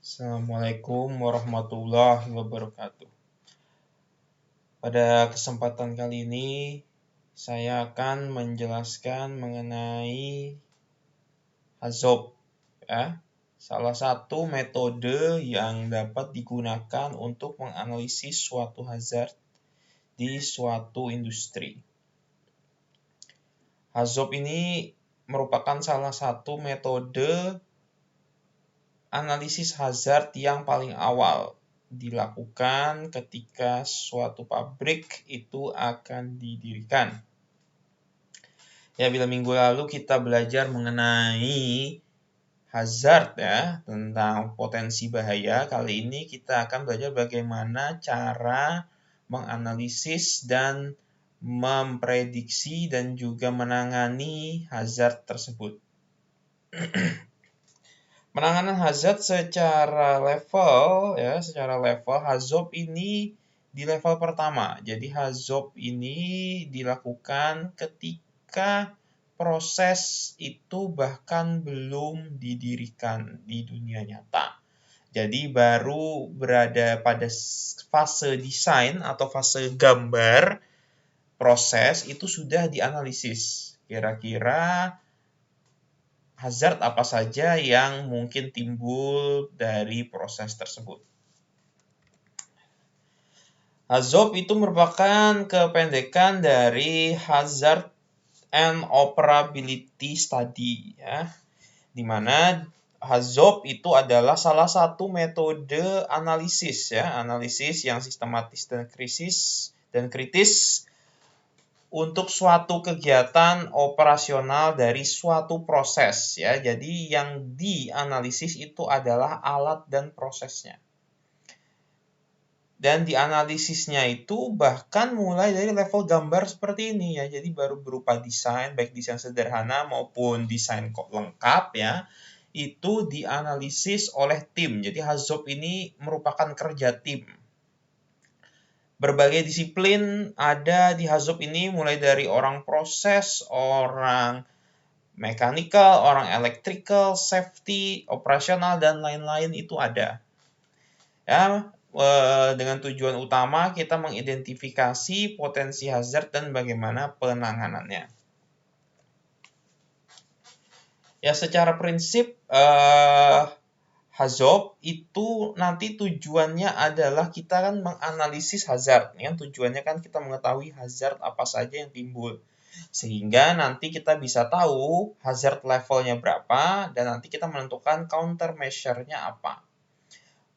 Assalamualaikum warahmatullahi wabarakatuh. Pada kesempatan kali ini, saya akan menjelaskan mengenai HAZOP, ya. Salah satu metode yang dapat digunakan untuk menganalisis suatu hazard di suatu industri. HAZOP ini merupakan salah satu metode analisis hazard yang paling awal dilakukan ketika suatu pabrik itu akan didirikan. Ya, bila minggu lalu kita belajar mengenai hazard ya, tentang potensi bahaya, kali ini kita akan belajar bagaimana cara menganalisis dan memprediksi dan juga menangani hazard tersebut. Penanganan hazard secara level HAZOP ini di level pertama. Jadi HAZOP ini dilakukan ketika proses itu bahkan belum didirikan di dunia nyata. Jadi baru berada pada fase desain atau fase gambar proses itu sudah dianalisis. Kira-kira hazard apa saja yang mungkin timbul dari proses tersebut. HAZOP itu merupakan kependekan dari Hazard and Operability Study, ya, di mana HAZOP itu adalah salah satu metode analisis yang sistematis dan kritis untuk suatu kegiatan operasional dari suatu proses ya. Jadi yang dianalisis itu adalah alat dan prosesnya. Dan dianalisisnya itu bahkan mulai dari level gambar seperti ini ya. Jadi baru berupa desain, baik desain sederhana maupun desain lengkap ya. Itu dianalisis oleh tim. Jadi HAZOP ini merupakan kerja tim. Berbagai disiplin ada di HAZOP ini, mulai dari orang proses, orang mechanical, orang electrical, safety, operasional, dan lain-lain itu ada. Ya, dengan tujuan utama kita mengidentifikasi potensi hazard dan bagaimana penanganannya. Ya, secara prinsip HAZOP itu nanti tujuannya adalah kita kan menganalisis hazard. Ya, tujuannya kan kita mengetahui hazard apa saja yang timbul. Sehingga nanti kita bisa tahu hazard levelnya berapa dan nanti kita menentukan countermeasure-nya apa.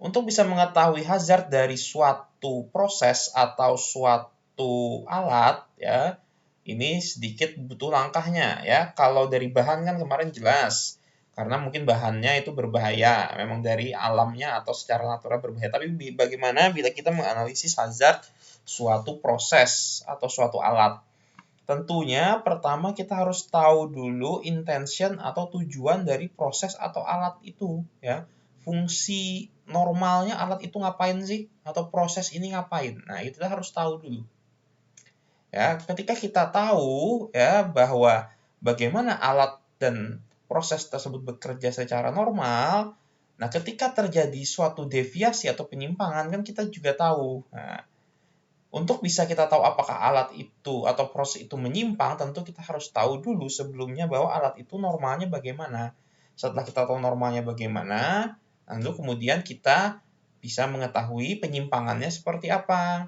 Untuk bisa mengetahui hazard dari suatu proses atau suatu alat ya, ini sedikit butuh langkahnya ya. Kalau dari bahan kan kemarin jelas. Karena mungkin bahannya itu berbahaya, memang dari alamnya atau secara natural berbahaya. Tapi bagaimana bila kita menganalisis hazard suatu proses atau suatu alat? Tentunya pertama kita harus tahu dulu intention atau tujuan dari proses atau alat itu ya. Fungsi normalnya alat itu ngapain sih? Atau proses ini ngapain? Nah, itu kita harus tahu dulu. Ya, ketika kita tahu ya bahwa bagaimana alat dan proses tersebut bekerja secara normal, nah ketika terjadi suatu deviasi atau penyimpangan kan kita juga tahu. Nah, untuk bisa kita tahu apakah alat itu atau proses itu menyimpang, tentu kita harus tahu dulu sebelumnya bahwa alat itu normalnya bagaimana. Setelah kita tahu normalnya bagaimana, lalu kemudian kita bisa mengetahui penyimpangannya seperti apa.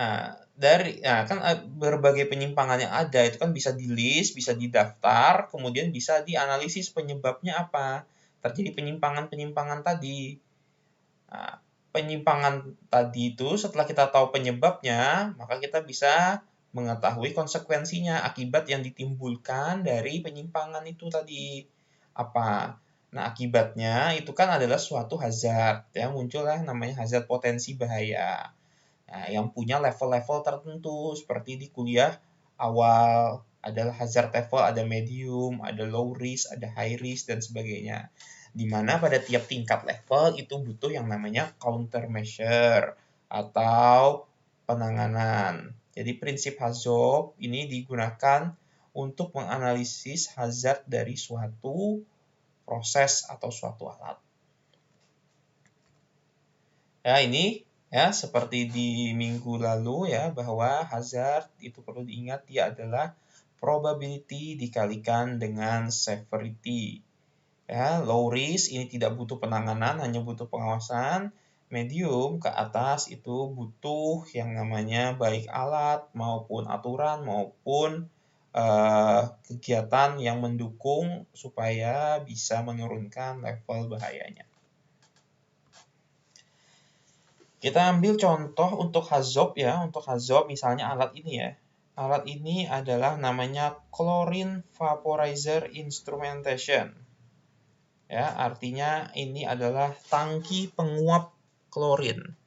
Nah, kan berbagai penyimpangan yang ada itu kan bisa di-list, bisa didaftar, kemudian bisa dianalisis penyebabnya apa. Terjadi penyimpangan-penyimpangan tadi. Nah, penyimpangan tadi itu setelah kita tahu penyebabnya, maka kita bisa mengetahui konsekuensinya, akibat yang ditimbulkan dari penyimpangan itu tadi apa. Nah, akibatnya itu kan adalah suatu hazard ya, muncullah namanya hazard potensi bahaya. Nah, yang punya level-level tertentu seperti di kuliah awal adalah hazard level, ada medium, ada low risk, ada high risk dan sebagainya. Di mana pada tiap tingkat level itu butuh yang namanya countermeasure atau penanganan. Jadi prinsip HAZOP ini digunakan untuk menganalisis hazard dari suatu proses atau suatu alat. Ya, ini ya seperti di minggu lalu ya, bahwa hazard itu perlu diingat dia adalah probability dikalikan dengan severity. Ya, low risk ini tidak butuh penanganan, hanya butuh pengawasan. Medium ke atas itu butuh yang namanya baik alat maupun aturan maupun kegiatan yang mendukung supaya bisa menurunkan level bahayanya. Kita ambil contoh untuk HAZOP ya, untuk HAZOP misalnya alat ini ya. Alat ini adalah namanya Chlorine Vaporizer Instrumentation. Ya, artinya ini adalah tangki penguap klorin.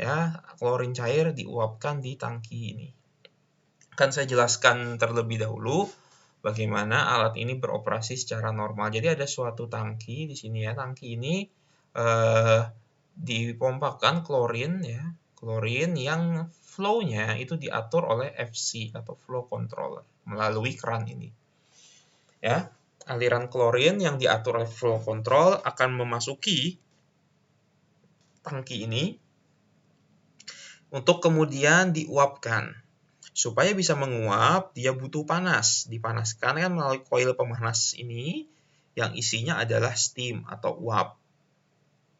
Ya, klorin cair diuapkan di tangki ini. Akan saya jelaskan terlebih dahulu bagaimana alat ini beroperasi secara normal. Jadi ada suatu tangki di sini ya. Tangki ini dipompakan klorin ya, klorin yang flow-nya itu diatur oleh FC atau flow controller melalui keran ini. Ya, aliran klorin yang diatur oleh flow control akan memasuki tangki ini untuk kemudian diuapkan. Supaya bisa menguap, dia butuh panas. Dipanaskan kan melalui koil pemanas ini yang isinya adalah steam atau uap.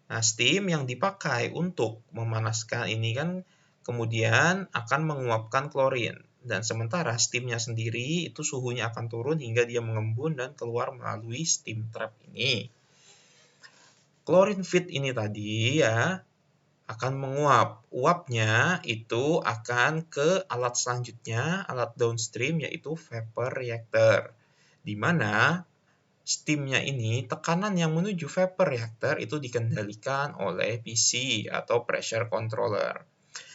Nah, steam yang dipakai untuk memanaskan ini kan kemudian akan menguapkan klorin. Dan sementara steamnya sendiri itu suhunya akan turun hingga dia mengembun dan keluar melalui steam trap ini. Klorin feed ini tadi ya akan menguap. Uapnya itu akan ke alat selanjutnya, alat downstream yaitu vapor reactor. Di mana steam-nya ini, tekanan yang menuju vapor reactor itu dikendalikan oleh PC atau pressure controller.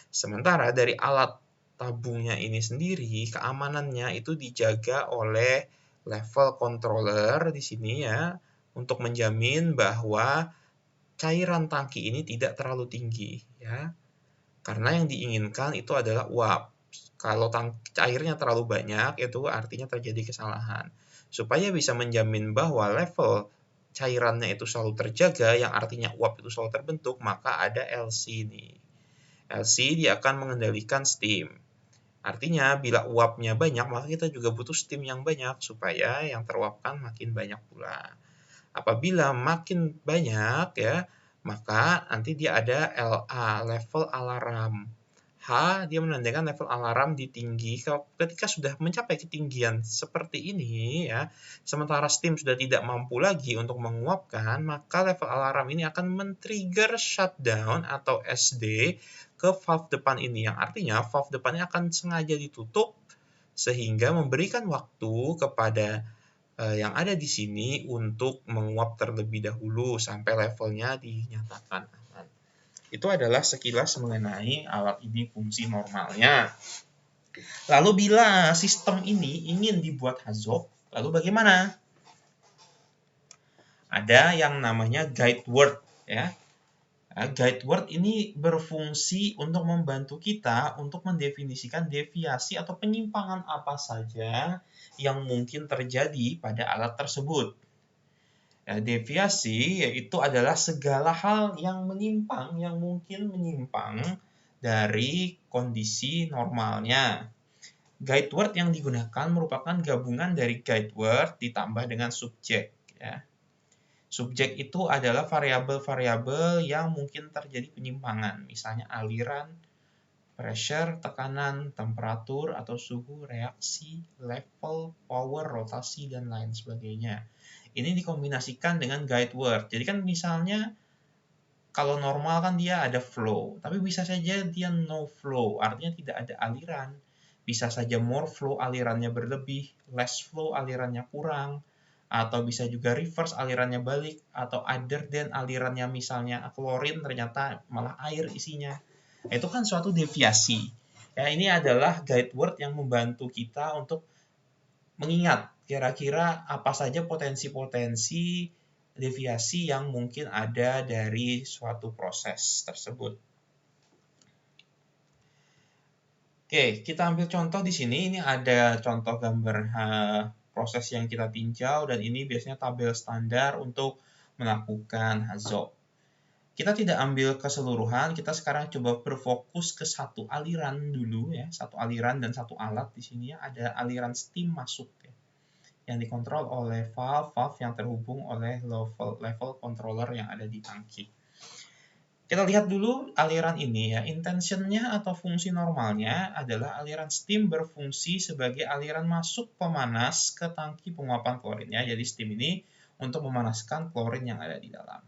Sementara dari alat tabungnya ini sendiri, keamanannya itu dijaga oleh level controller di sini ya, untuk menjamin bahwa cairan tangki ini tidak terlalu tinggi ya. Karena yang diinginkan itu adalah uap. Kalau cairnya terlalu banyak itu artinya terjadi kesalahan. Supaya bisa menjamin bahwa level cairannya itu selalu terjaga, yang artinya uap itu selalu terbentuk, maka ada LC ini. LC dia akan mengendalikan steam. Artinya bila uapnya banyak, maka kita juga butuh steam yang banyak supaya yang teruapkan makin banyak pula. Apabila makin banyak ya, maka nanti dia ada LA, level alarm. H, dia menandakan level alarm di tinggi. Ketika sudah mencapai ketinggian seperti ini ya, sementara steam sudah tidak mampu lagi untuk menguapkan, maka level alarm ini akan men-trigger shutdown atau SD ke valve depan ini. Yang artinya valve depannya akan sengaja ditutup sehingga memberikan waktu kepada yang ada di sini untuk menguap terlebih dahulu sampai levelnya dinyatakan aman. Itu adalah sekilas mengenai alat ini fungsi normalnya. Lalu bila sistem ini ingin dibuat HAZOP, lalu bagaimana? Ada yang namanya guide word ya. Guide word ini berfungsi untuk membantu kita untuk mendefinisikan deviasi atau penyimpangan apa saja yang mungkin terjadi pada alat tersebut. Deviasi yaitu adalah segala hal yang menyimpang, yang mungkin menyimpang dari kondisi normalnya. Guide word yang digunakan merupakan gabungan dari guide word ditambah dengan subjek. Ya. Subjek itu adalah variabel-variabel yang mungkin terjadi penyimpangan, misalnya aliran, pressure, tekanan, temperatur atau suhu, reaksi, level, power, rotasi, dan lain sebagainya. Ini dikombinasikan dengan guide word. Jadi kan misalnya kalau normal kan dia ada flow, tapi bisa saja dia no flow, artinya tidak ada aliran. Bisa saja more flow alirannya berlebih, less flow alirannya kurang, atau bisa juga reverse alirannya balik, atau other than alirannya misalnya klorin ternyata malah air isinya. Itu kan suatu deviasi. Ya, ini adalah guide word yang membantu kita untuk mengingat kira-kira apa saja potensi-potensi deviasi yang mungkin ada dari suatu proses tersebut. Oke, kita ambil contoh di sini. Ini ada contoh gambar proses yang kita tinjau dan ini biasanya tabel standar untuk melakukan HAZOP. Kita tidak ambil keseluruhan, kita sekarang coba berfokus ke satu aliran dulu ya, satu aliran dan satu alat. Di sini ada aliran steam masuk ya, yang dikontrol oleh valve yang terhubung oleh level controller yang ada di tangki. Kita lihat dulu aliran ini ya, intentionnya atau fungsi normalnya adalah aliran steam berfungsi sebagai aliran masuk pemanas ke tangki penguapan klorin ya. Jadi steam ini untuk memanaskan klorin yang ada di dalam.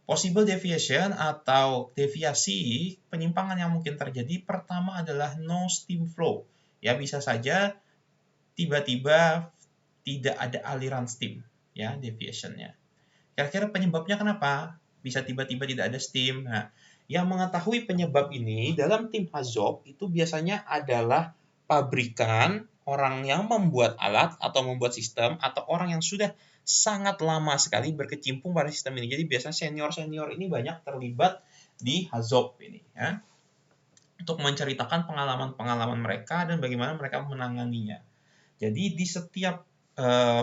Possible deviation atau deviasi penyimpangan yang mungkin terjadi pertama adalah no steam flow. Ya, bisa saja tiba-tiba tidak ada aliran steam ya, deviationnya. Kira-kira penyebabnya kenapa bisa tiba-tiba tidak ada steam? Nah, yang mengetahui penyebab ini dalam tim HAZOP itu biasanya adalah pabrikan, orang yang membuat alat atau membuat sistem, atau orang yang sudah sangat lama sekali berkecimpung pada sistem ini. Jadi biasanya senior-senior ini banyak terlibat di HAZOP ini ya, untuk menceritakan pengalaman-pengalaman mereka dan bagaimana mereka menanganinya. Jadi di setiap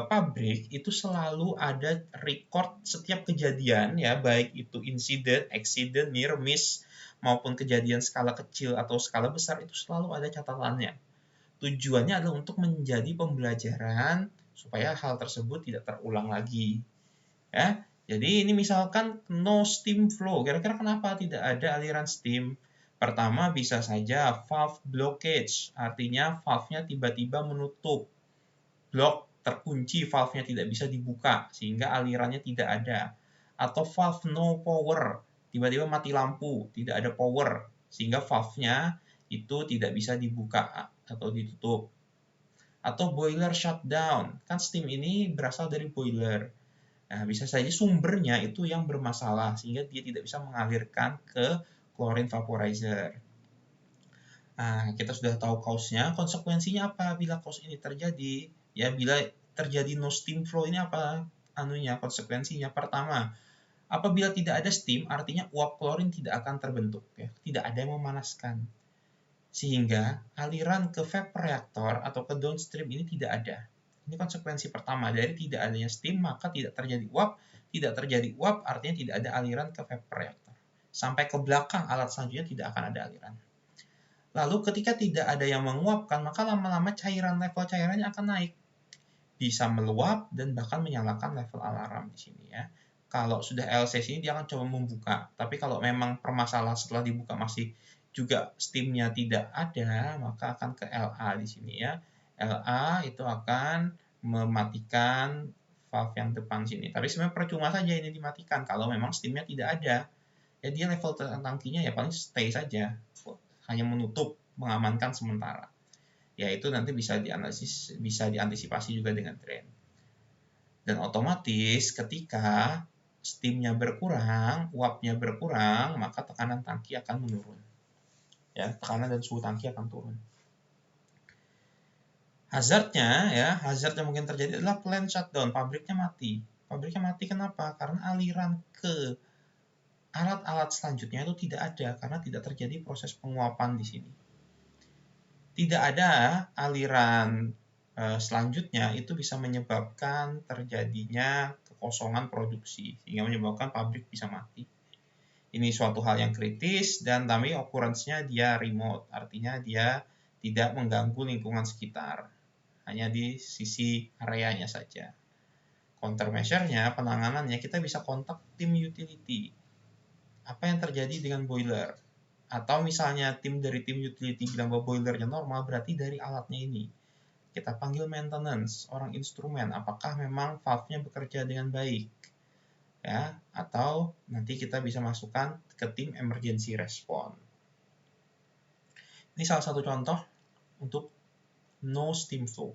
pabrik itu selalu ada record setiap kejadian ya, baik itu insiden, accident, near miss maupun kejadian skala kecil atau skala besar, itu selalu ada catatannya. Tujuannya adalah untuk menjadi pembelajaran supaya hal tersebut tidak terulang lagi. Ya. Jadi ini misalkan no steam flow. Kira-kira kenapa tidak ada aliran steam? Pertama bisa saja valve blockage, artinya valve-nya tiba-tiba menutup. Blok terkunci, valve-nya tidak bisa dibuka sehingga alirannya tidak ada. Atau valve no power, tiba-tiba mati lampu, tidak ada power sehingga valve-nya itu tidak bisa dibuka atau ditutup. Atau boiler shutdown, kan steam ini berasal dari boiler. Nah, bisa saja sumbernya itu yang bermasalah sehingga dia tidak bisa mengalirkan ke chlorine vaporizer. Nah, kita sudah tahu cause-nya, konsekuensinya apa bila cause ini terjadi? Ya, bila terjadi no steam flow ini apa konsekuensinya? Pertama, apabila tidak ada steam, artinya uap klorin tidak akan terbentuk ya, tidak ada yang memanaskan. Sehingga aliran ke vapor reaktor atau ke downstream ini tidak ada. Ini konsekuensi pertama dari tidak adanya steam, maka tidak terjadi uap. Tidak terjadi uap artinya tidak ada aliran ke vapor reaktor. Sampai ke belakang alat selanjutnya tidak akan ada aliran. Lalu ketika tidak ada yang menguapkan, maka lama-lama level cairannya akan naik. Bisa meluap dan bahkan menyalakan level alarm di sini ya. Kalau sudah LC sini dia akan coba membuka. Tapi kalau memang permasalahan setelah dibuka masih juga steamnya tidak ada, maka akan ke LA di sini ya. LA itu akan mematikan valve yang depan sini. Tapi sebenarnya percuma saja ini dimatikan kalau memang steamnya tidak ada. Ya dia level tangkinya ya paling stay saja, hanya menutup, mengamankan sementara. Ya itu nanti bisa dianalisis, bisa diantisipasi juga dengan drain. Dan otomatis ketika steamnya berkurang, uapnya berkurang, maka tekanan tangki akan menurun. Ya, tekanan dan suhu tangki akan turun. Hazardnya mungkin terjadi adalah plant shutdown, pabriknya mati. Pabriknya mati kenapa? Karena aliran ke alat-alat selanjutnya itu tidak ada karena tidak terjadi proses penguapan di sini. Tidak ada aliran selanjutnya itu bisa menyebabkan terjadinya kekosongan produksi sehingga menyebabkan pabrik bisa mati. Ini suatu hal yang kritis dan tapi occurrence-nya dia remote, artinya dia tidak mengganggu lingkungan sekitar, hanya di sisi areanya saja. Countermeasure-nya, penanganannya, kita bisa kontak tim utility. Apa yang terjadi dengan boiler? Atau misalnya tim utility bilang bahwa boilernya normal, berarti dari alatnya ini. Kita panggil maintenance, orang instrumen, apakah memang valve-nya bekerja dengan baik? Ya, atau nanti kita bisa masukkan ke tim emergency response. Ini salah satu contoh untuk no steam flow.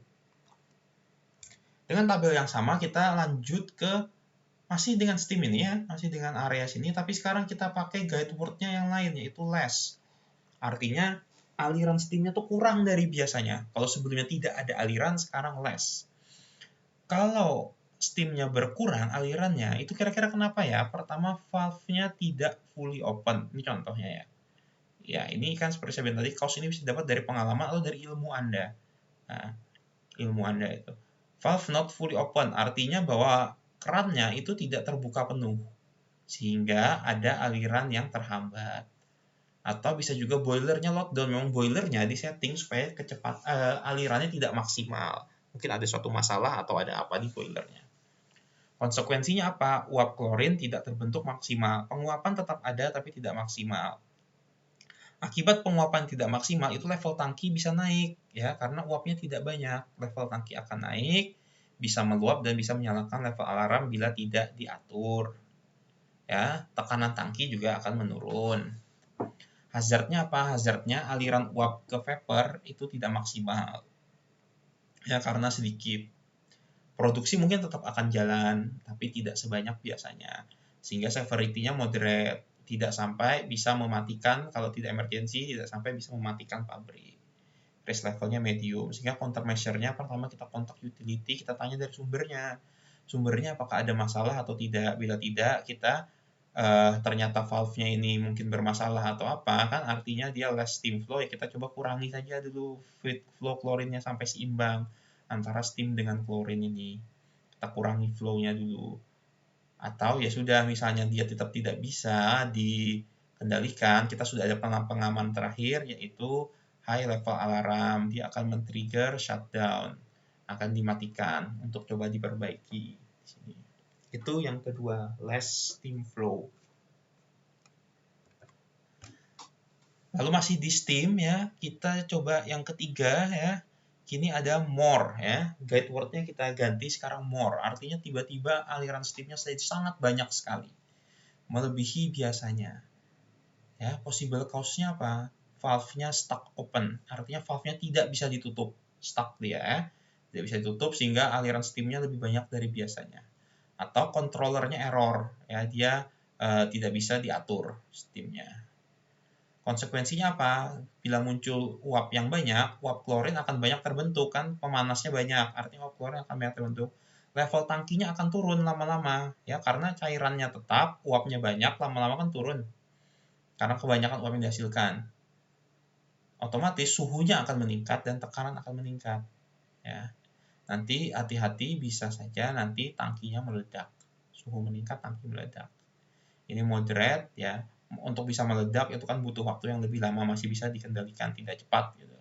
Dengan tabel yang sama kita lanjut ke masih dengan steam ini ya, masih dengan area sini, tapi sekarang kita pakai guide word-nya yang lain, yaitu less. Artinya aliran steam-nya tuh kurang dari biasanya. Kalau sebelumnya tidak ada aliran, sekarang less. Kalau steam-nya berkurang alirannya, itu kira-kira kenapa ya? Pertama, valve-nya tidak fully open. Ini contohnya ya. Ya, ini kan seperti saya bilang tadi, cause ini bisa dapat dari pengalaman atau dari ilmu Anda. Nah, ilmu Anda itu. Valve not fully open, artinya bahwa kerannya itu tidak terbuka penuh. sehingga ada aliran yang terhambat. Atau bisa juga boilernya lockdown, memang boilernya disetting supaya alirannya tidak maksimal. Mungkin ada suatu masalah atau ada apa di boilernya. Konsekuensinya apa? Uap klorin tidak terbentuk maksimal. Penguapan tetap ada tapi tidak maksimal. Akibat penguapan tidak maksimal itu level tangki bisa naik ya, karena uapnya tidak banyak. Level tangki akan naik, bisa meluap dan bisa menyalakan level alarm bila tidak diatur. Ya, tekanan tangki juga akan menurun. Hazardnya apa? Hazardnya aliran uap ke vapor itu tidak maksimal. Ya, karena sedikit. Produksi mungkin tetap akan jalan, tapi tidak sebanyak biasanya. Sehingga severity-nya moderate, tidak sampai bisa mematikan, kalau tidak emergency, tidak sampai bisa mematikan pabrik. Risk levelnya medium, sehingga countermeasure-nya pertama kita kontak utility, kita tanya dari sumbernya. Sumbernya apakah ada masalah atau tidak. Bila tidak, kita ternyata valve-nya ini mungkin bermasalah atau apa, kan artinya dia less steam flow, ya kita coba kurangi saja dulu fluid flow klorinnya sampai seimbang antara steam dengan klorin ini. Kita kurangi flow-nya dulu. Atau ya sudah, misalnya dia tetap tidak bisa dikendalikan, kita sudah ada pengaman terakhir, yaitu high level alarm. Dia akan men-trigger shutdown, akan dimatikan untuk coba diperbaiki. Itu yang kedua, less steam flow. Lalu masih di steam ya, kita coba yang ketiga ya. Kini ada more ya. Guide word-nya kita ganti sekarang more. Artinya tiba-tiba aliran steam-nya sangat banyak sekali. Melebihi biasanya. Ya, possible cause-nya apa? Valve-nya stuck open. Artinya valve-nya tidak bisa ditutup. Stuck dia ya. Tidak bisa ditutup sehingga aliran steam-nya lebih banyak dari biasanya. Atau controller-nya error. Ya, dia tidak bisa diatur steam-nya. Konsekuensinya apa? Bila muncul uap yang banyak, uap klorin akan banyak terbentuk, kan pemanasnya banyak, artinya uap klorin akan banyak terbentuk. Level tangkinya akan turun lama-lama, ya karena cairannya tetap, uapnya banyak, lama-lama kan turun. Karena kebanyakan uap yang dihasilkan. Otomatis suhunya akan meningkat dan tekanan akan meningkat. Ya. Nanti hati-hati, bisa saja nanti tangkinya meledak. Suhu meningkat, tangki meledak. Ini moderate ya. Untuk bisa meledak itu kan butuh waktu yang lebih lama, masih bisa dikendalikan, tidak cepat gitu.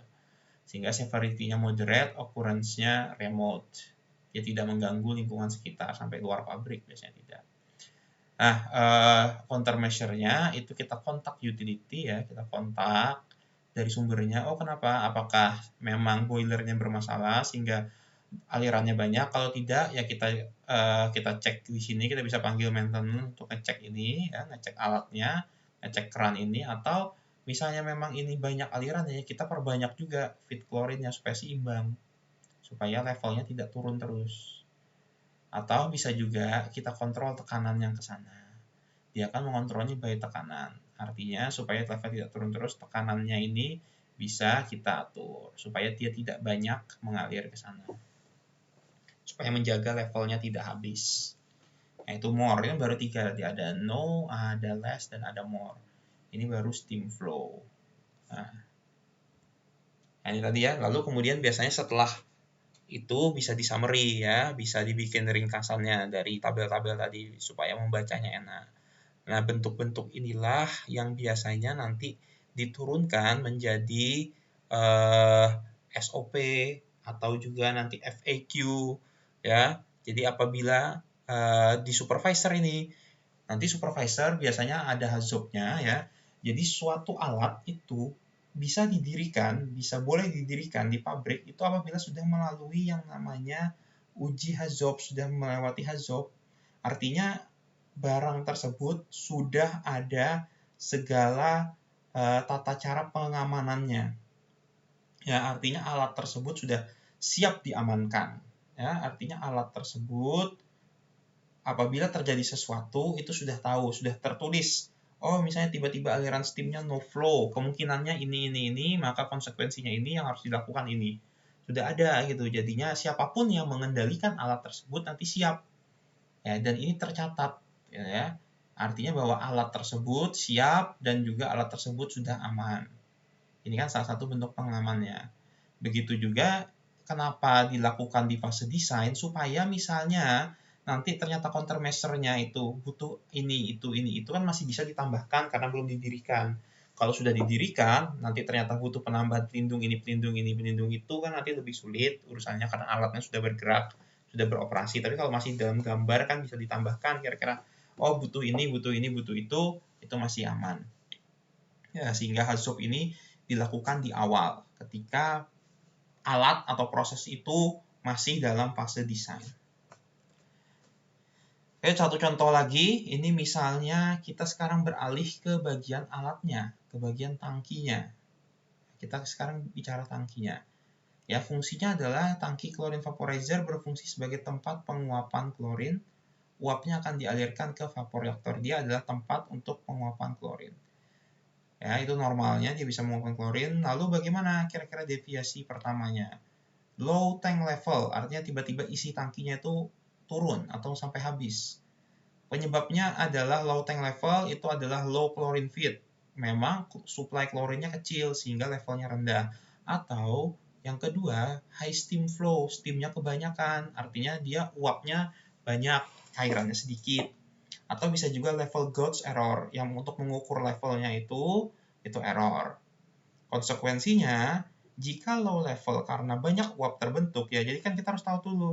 Sehingga severity-nya moderate, occurrence-nya remote. Dia tidak mengganggu lingkungan sekitar sampai luar pabrik, biasanya tidak. Nah, countermeasure-nya itu kita kontak utility ya, kita kontak dari sumbernya. Oh, kenapa? Apakah memang boilernya bermasalah sehingga alirannya banyak? Kalau tidak ya kita cek di sini, kita bisa panggil maintenance untuk ngecek ini ya, ngecek alatnya, ngecek keran ini. Atau misalnya memang ini banyak aliran ya, kita perbanyak juga feed klorinnya supaya seimbang, supaya levelnya tidak turun terus. Atau bisa juga kita kontrol tekanan yang ke sana. Dia akan mengontrolnya by tekanan, artinya supaya level tidak turun terus, tekanannya ini bisa kita atur supaya dia tidak banyak mengalir ke sana, supaya menjaga levelnya tidak habis. Nah, itu more, ini baru 3, tadi ada no, ada less, dan ada more. Ini baru steam flow. Nah, ini tadi ya. Lalu kemudian biasanya setelah itu bisa di summary ya, bisa dibikin ringkasannya dari tabel-tabel tadi supaya membacanya enak. Nah, bentuk-bentuk inilah yang biasanya nanti diturunkan menjadi SOP atau juga nanti FAQ ya. Jadi apabila di supervisor ini, nanti supervisor biasanya ada hazobnya ya. Jadi suatu alat itu bisa boleh didirikan di pabrik itu apabila sudah melalui yang namanya uji hazob, sudah melewati hazob. Artinya barang tersebut sudah ada segala tata cara pengamanannya. Ya, artinya alat tersebut sudah siap diamankan. Ya, artinya alat tersebut apabila terjadi sesuatu itu sudah tahu, sudah tertulis. Oh, misalnya tiba-tiba aliran steamnya no flow, kemungkinannya ini, maka konsekuensinya ini yang harus dilakukan ini. Sudah ada gitu. Jadinya siapapun yang mengendalikan alat tersebut nanti siap. Ya, dan ini tercatat ya. Artinya bahwa alat tersebut siap dan juga alat tersebut sudah aman. Ini kan salah satu bentuk pengamannya. Begitu juga kenapa dilakukan di fase desain, supaya misalnya nanti ternyata countermeasure-nya itu butuh ini, itu kan masih bisa ditambahkan karena belum didirikan. Kalau sudah didirikan, nanti ternyata butuh penambahan pelindung ini, pelindung itu kan nanti lebih sulit urusannya karena alatnya sudah bergerak, sudah beroperasi. Tapi kalau masih dalam gambar kan bisa ditambahkan kira-kira, oh butuh ini, butuh itu masih aman. Ya, sehingga HAZOP ini dilakukan di awal ketika alat atau proses itu masih dalam fase desain. Oke, satu contoh lagi, ini misalnya kita sekarang beralih ke bagian alatnya, ke bagian tangkinya. Kita sekarang bicara tangkinya. Ya, fungsinya adalah tangki klorin vaporizer berfungsi sebagai tempat penguapan klorin. Uapnya akan dialirkan ke vaporeaktor. Dia adalah tempat untuk penguapan klorin. Ya, itu normalnya dia bisa menguapkan klorin. Lalu bagaimana kira-kira deviasi pertamanya? Low tank level, artinya tiba-tiba isi tangkinya itu turun atau sampai habis. Penyebabnya adalah low tank level, itu adalah low chlorine feed. Memang supply klorinnya kecil sehingga levelnya rendah. Atau yang kedua, high steam flow, steamnya kebanyakan, artinya dia uapnya banyak, cairannya sedikit. Atau bisa juga level gauge error, yang untuk mengukur levelnya itu error. Konsekuensinya, jika low level karena banyak uap terbentuk, ya jadi kan kita harus tahu dulu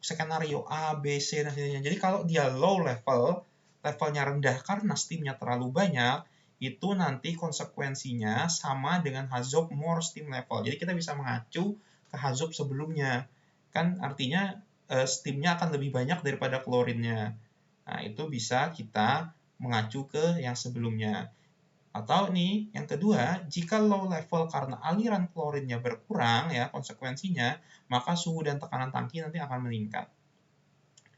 skenario A, B, C, dan sebagainya. Jadi kalau dia low level, levelnya rendah karena steamnya terlalu banyak, itu nanti konsekuensinya sama dengan HAZOP more steam level. Jadi kita bisa mengacu ke HAZOP sebelumnya. Kan artinya steamnya akan lebih banyak daripada klorinnya. Nah, itu bisa kita mengacu ke yang sebelumnya. Atau nih, yang kedua, jika low level karena aliran klorinnya berkurang, ya konsekuensinya, maka suhu dan tekanan tangki nanti akan meningkat.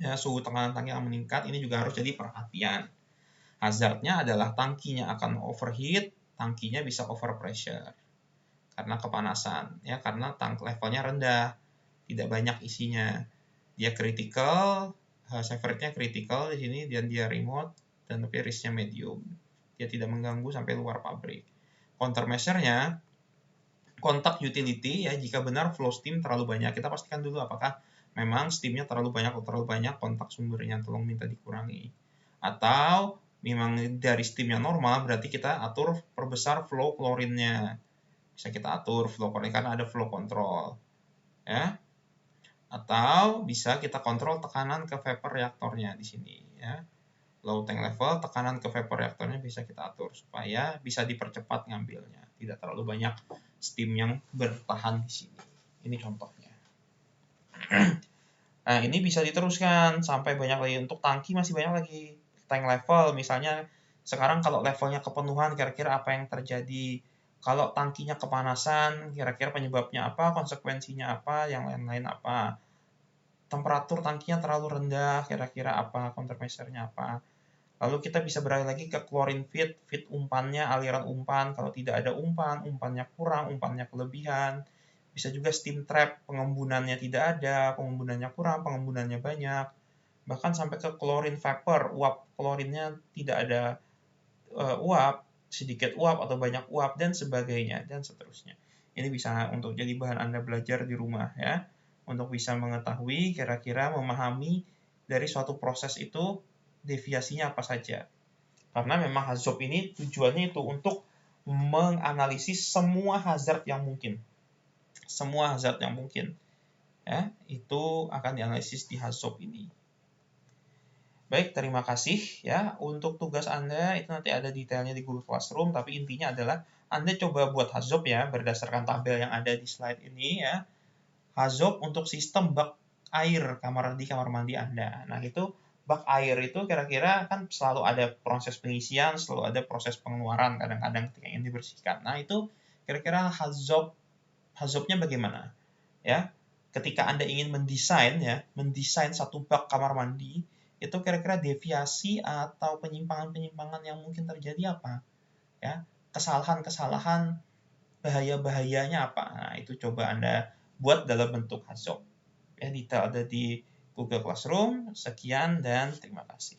Ya, suhu tekanan tangki akan meningkat, ini juga harus jadi perhatian. Hazardnya adalah tangkinya akan overheat, tangkinya bisa overpressure karena kepanasan, ya karena tank levelnya rendah, tidak banyak isinya. Dia critical, severity-nya critical di sini, dan dia remote, dan tapi risk-nya medium. Dia tidak mengganggu sampai luar pabrik. Countermeasure-nya, kontak utility, ya jika benar flow steam terlalu banyak, kita pastikan dulu apakah memang steamnya terlalu banyak atau terlalu banyak, kontak sumbernya tolong minta dikurangi. Atau memang dari steamnya normal, berarti kita atur perbesar flow klorinnya. Bisa kita atur flow klorin karena ada flow control. Ya. Atau bisa kita kontrol tekanan ke vapor reaktornya di sini, ya. Low tank level, tekanan ke vapor reaktornya bisa kita atur supaya bisa dipercepat ngambilnya, tidak terlalu banyak steam yang bertahan di sini. Ini contohnya. Nah, ini bisa diteruskan sampai banyak lagi. Untuk tangki masih banyak lagi. Tank level, misalnya sekarang kalau levelnya kepenuhan, kira-kira apa yang terjadi? Kalau tangkinya kepanasan, kira-kira penyebabnya apa? Konsekuensinya apa? Yang lain-lain apa? Temperatur tangkinya terlalu rendah, kira-kira apa? Countermeasure-nya apa? Lalu kita bisa beralih lagi ke chlorine feed, feed umpannya, aliran umpan. Kalau tidak ada umpan, umpannya kurang, umpannya kelebihan. Bisa juga steam trap, pengembunannya tidak ada, pengembunannya kurang, pengembunannya banyak. Bahkan sampai ke chlorine vapor, uap klorinnya tidak ada uap, sedikit uap atau banyak uap, dan sebagainya, dan seterusnya. Ini bisa untuk jadi bahan Anda belajar di rumah, ya. Untuk bisa mengetahui, kira-kira memahami dari suatu proses itu deviasinya apa saja. Karena memang HAZOP ini tujuannya itu untuk menganalisis semua hazard yang mungkin. Semua hazard yang mungkin. Ya, itu akan dianalisis di HAZOP ini. Baik, terima kasih ya. Untuk tugas Anda itu nanti ada detailnya di Google Classroom, tapi intinya adalah Anda coba buat HAZOP ya berdasarkan tabel yang ada di slide ini ya. HAZOP untuk sistem bak air di kamar mandi Anda. Nah, itu bak air itu kira-kira kan selalu ada proses pengisian, selalu ada proses pengeluaran kadang-kadang ketika ingin dibersihkan. Nah, itu kira-kira HAZOP-nya bagaimana? Ya. Ketika Anda ingin mendesain satu bak kamar mandi, itu kira-kira deviasi atau penyimpangan-penyimpangan yang mungkin terjadi apa? Ya. Kesalahan-kesalahan, bahaya-bahayanya apa? Nah, itu coba Anda buat dalam bentuk HAZOP. Ya, detail ada di Google Classroom. Sekian dan terima kasih.